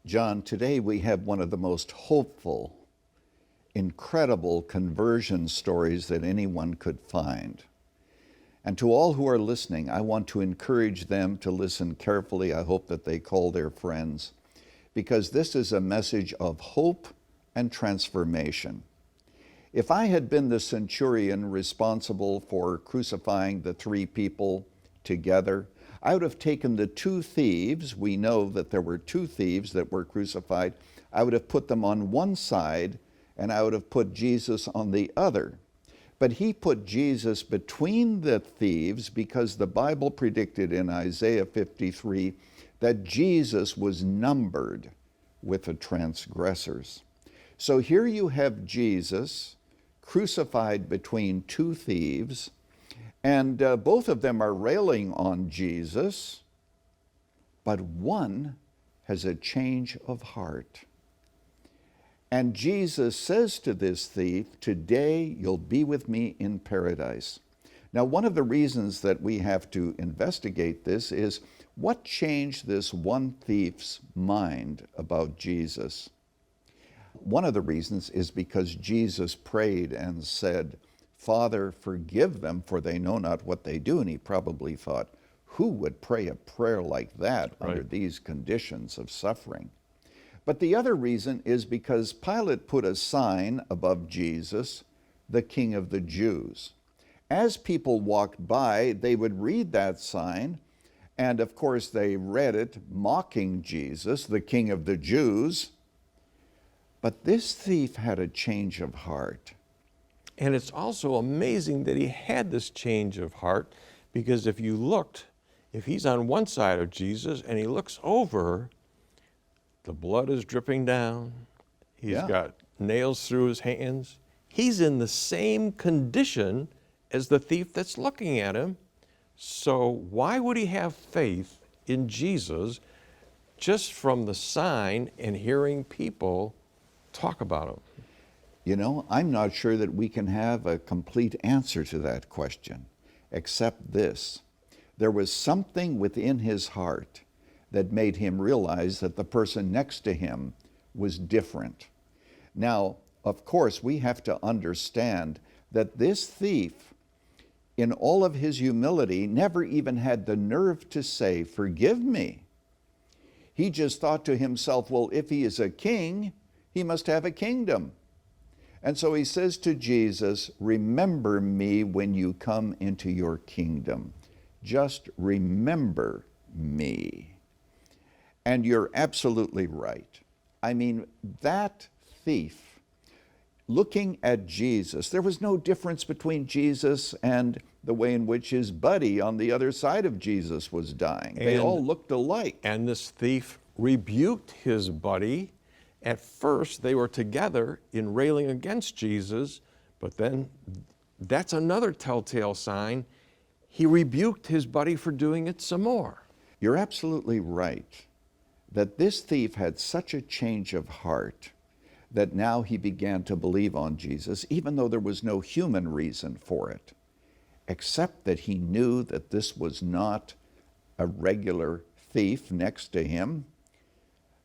John, today we have one of the most hopeful, incredible conversion stories that anyone could find. And to all who are listening, I want to encourage them to listen carefully. I hope that they call their friends, because this is a message of hope and transformation. If I had been the centurion responsible for crucifying the three people together, I would have taken the two thieves. We know that there were two thieves that were crucified. I would have put them on one side, and I would have put Jesus on the other. But he put Jesus between the thieves because the Bible predicted in Isaiah 53 that Jesus was numbered with the transgressors. So here you have Jesus crucified between two thieves, and both of them are railing on Jesus, but one has a change of heart. And Jesus says to this thief, "Today you'll be with me in paradise." Now, one of the reasons that we have to investigate this is what changed this one thief's mind about Jesus. One of the reasons is because Jesus prayed and said, "Father, forgive them, for they know not what they do." And he probably thought, who would pray a prayer like that under these conditions of suffering? But the other reason is because Pilate put a sign above Jesus, the King of the Jews. As people walked by, they would read that sign, and of course they read it mocking Jesus, the King of the Jews. But this thief had a change of heart. And it's also amazing that he had this change of heart, because if you looked, if he's on one side of Jesus and he looks over, the blood is dripping down. He's got nails through his hands. He's in the same condition as the thief that's looking at him. So why would he have faith in Jesus just from the sign and hearing people talk about him? You know, I'm not sure that we can have a complete answer to that question, except this. There was something within his heart that made him realize that the person next to him was different. Now, of course, we have to understand that this thief, in all of his humility, never even had the nerve to say, "Forgive me." He just thought to himself, well, if he is a king, he must have a kingdom. And so he says to Jesus, "Remember me when you come into your kingdom. Just remember me." And you're absolutely right. I mean, that thief, looking at Jesus, there was no difference between Jesus and the way in which his buddy on the other side of Jesus was dying. They all looked alike. And this thief rebuked his buddy. At first, they were together in railing against Jesus, but then that's another telltale sign. He rebuked his buddy for doing it some more. You're absolutely right that this thief had such a change of heart that now he began to believe on Jesus, even though there was no human reason for it, except that he knew that this was not a regular thief next to him,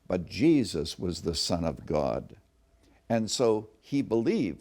but Jesus was the Son of God. And so he believed.